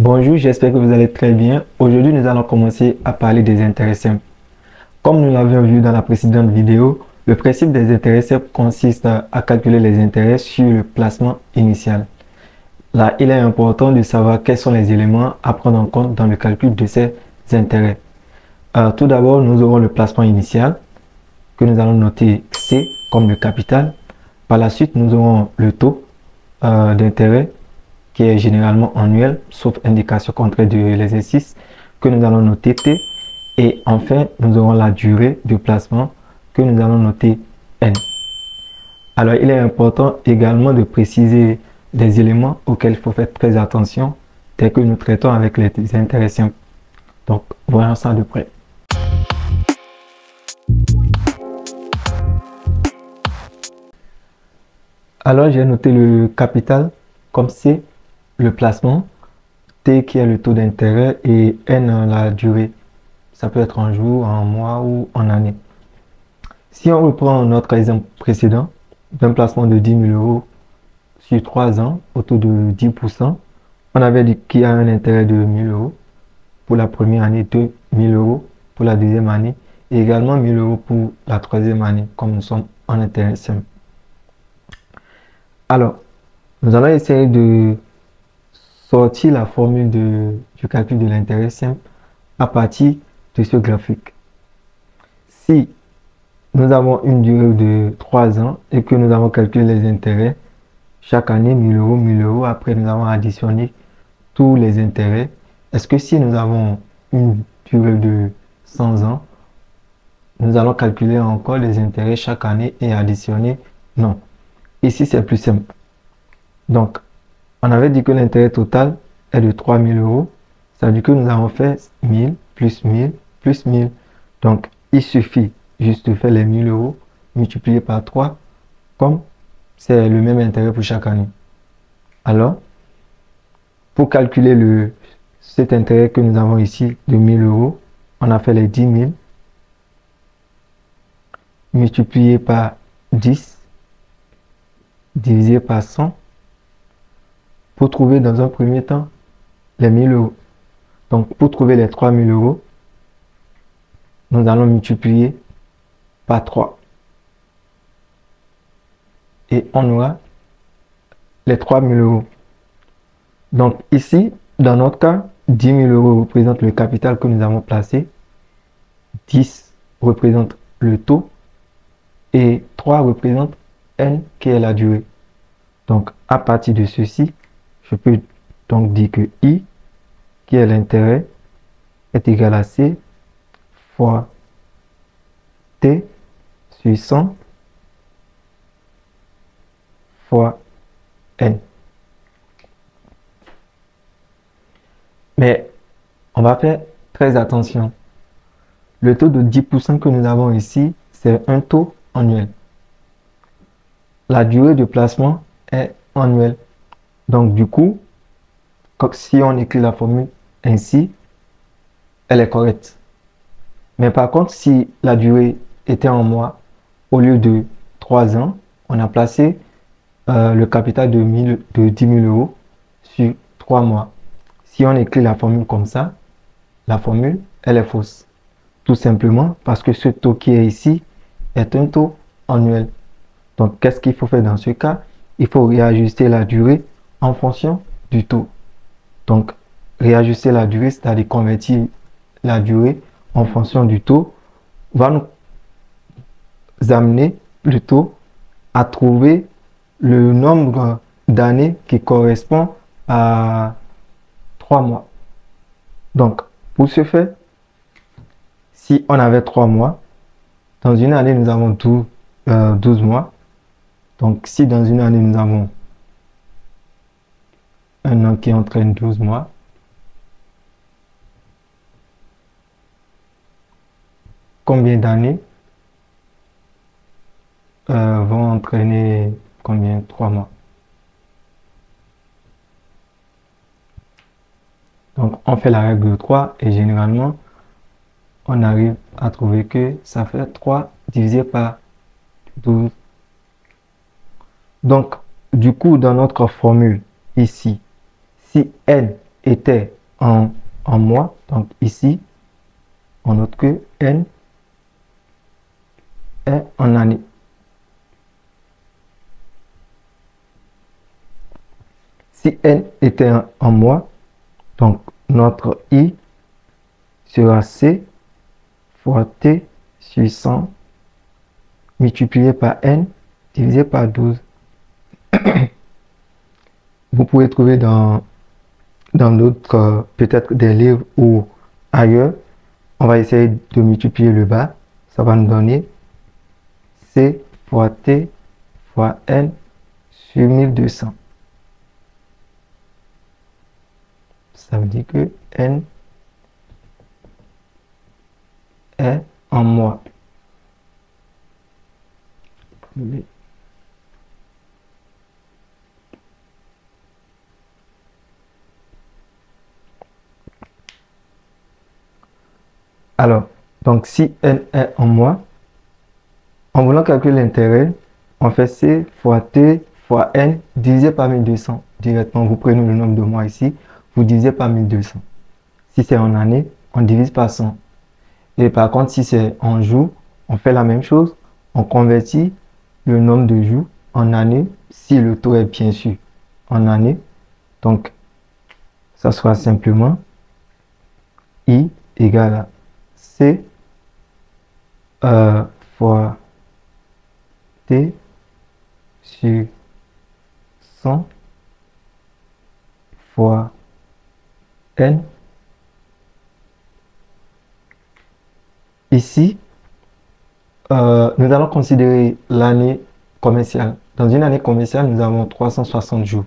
Bonjour, j'espère que vous allez très bien. Aujourd'hui, nous allons commencer à parler des intérêts simples. Comme nous l'avions vu dans la précédente vidéo, le principe des intérêts simples consiste à calculer les intérêts sur le placement initial. Là, il est important de savoir quels sont les éléments à prendre en compte dans le calcul de ces intérêts. Tout d'abord, nous aurons le placement initial que nous allons noter C comme le capital. Par la suite, nous aurons le taux d'intérêt qui est généralement annuel, sauf indication contraire de l'exercice, que nous allons noter T. Et enfin, nous aurons la durée de placement que nous allons noter N. Alors, il est important également de préciser des éléments auxquels il faut faire très attention dès que nous traitons avec les intérêts simples. Donc, voyons ça de près. Alors, j'ai noté le capital comme C, le placement, T qui est le taux d'intérêt et N la durée. Ça peut être en jours, en mois ou en année. Si on reprend notre exemple précédent d'un placement de 10 000 euros sur 3 ans au taux de 10%, on avait dit qu'il y a un intérêt de 1 000 euros pour la première année, 2 000 euros pour la deuxième année et également 1 000 euros pour la troisième année, comme nous sommes en intérêt simple. Alors, nous allons essayer de sortir la formule du calcul de l'intérêt simple à partir de ce graphique. Si nous avons une durée de 3 ans et que nous avons calculé les intérêts, chaque année 1 000 euros, 1 000 euros, après nous avons additionné tous les intérêts. Est-ce que si nous avons une durée de 100 ans, nous allons calculer encore les intérêts chaque année et additionner? Non. Ici, c'est plus simple. Donc, on avait dit que l'intérêt total est de 3 000 euros. Ça veut dire que nous avons fait 1000 plus 1000 plus 1000. Donc, il suffit juste de faire les 1000 euros multipliés par 3, comme c'est le même intérêt pour chaque année. Alors, pour calculer cet intérêt que nous avons ici de 1000 euros, on a fait les 10 000 multiplié par 10 divisé par 100 pour trouver dans un premier temps les 1000 euros. Donc, pour trouver les 3 000 euros, nous allons multiplier par 3. Et on aura les 3 000 euros. Donc, ici, dans notre cas, 10 000 euros représente le capital que nous avons placé. 10 représente le taux. Et 3 représente N qui est la durée. Donc, à partir de ceci, je peux donc dire que I, qui est l'intérêt, est égal à C fois T sur 100 fois N. Mais on va faire très attention. Le taux de 10% que nous avons ici, c'est un taux annuel. La durée de placement est annuelle. Donc, du coup, si on écrit la formule ainsi, elle est correcte. Mais par contre, si la durée était en mois, au lieu de 3 ans, on a placé le capital de 10 000 euros sur 3 mois. Si on écrit la formule comme ça, la formule, elle est fausse. Tout simplement parce que ce taux qui est ici est un taux annuel. Donc, qu'est-ce qu'il faut faire dans ce cas? Il faut réajuster la durée en fonction du taux. Donc, réajuster la durée, c'est-à-dire convertir la durée en fonction du taux, va nous amener plutôt à trouver le nombre d'années qui correspond à 3 mois. Donc, pour ce faire, si on avait 3 mois, dans une année, nous avons 12 mois. Donc, si dans une année, nous avons un an qui entraîne 12 mois, combien d'années vont entraîner combien? 3 mois. Donc, on fait la règle de 3 et généralement, on arrive à trouver que ça fait 3 divisé par 12. Donc, du coup, dans notre formule ici, si N était en mois, donc ici, on note que N est en année. Si N était en mois, donc notre I sera C fois T sur 100 multiplié par N divisé par 12. Vous pouvez trouver dans d'autres, peut-être des livres ou ailleurs. On va essayer de multiplier le bas. Ça va nous donner C fois T fois N sur 1200. Ça veut dire que N est en mois. Alors, donc si N est en mois, en voulant calculer l'intérêt, on fait C fois T fois N divisé par 1200. Directement, vous prenez le nombre de mois ici, vous divisez par 1200. Si c'est en année, on divise par 100. Et par contre, si c'est en jours, on fait la même chose. On convertit le nombre de jours en année, si le taux est bien sûr en année. Donc, ça sera simplement I égale à C fois T sur 100 fois N. Ici, nous allons considérer l'année commerciale. Dans une année commerciale, nous avons 360 jours.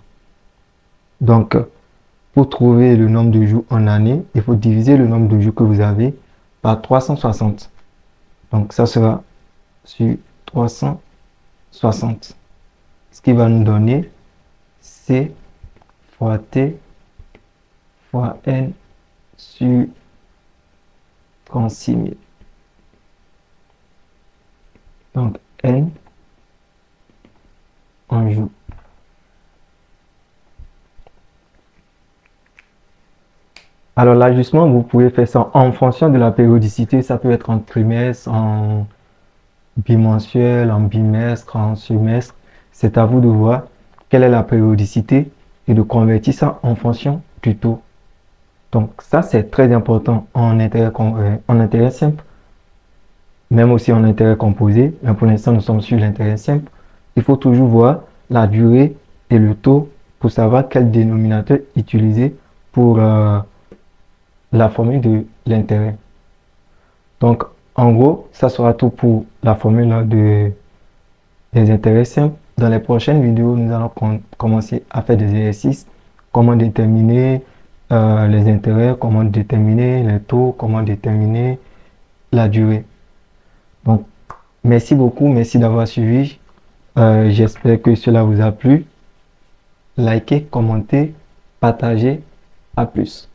Donc, pour trouver le nombre de jours en année, il faut diviser le nombre de jours que vous avez par 360. Donc, ça sera sur 360. Ce qui va nous donner C fois T fois N sur 36 000. Donc, N en jours. Alors, l'ajustement, vous pouvez faire ça en fonction de la périodicité. Ça peut être en trimestre, en bimensuel, en bimestre, en semestre. C'est à vous de voir quelle est la périodicité et de convertir ça en fonction du taux. Donc, ça, c'est très important en intérêt simple, même aussi en intérêt composé. Mais pour l'instant, nous sommes sur l'intérêt simple. Il faut toujours voir la durée et le taux pour savoir quel dénominateur utiliser pour la formule de l'intérêt. Donc, en gros, ça sera tout pour la formule des intérêts simples. Dans les prochaines vidéos, nous allons commencer à faire des exercices, comment déterminer les intérêts, comment déterminer les taux, comment déterminer la durée. Donc, merci beaucoup, merci d'avoir suivi. J'espère que cela vous a plu. Likez, commentez, partagez. À plus.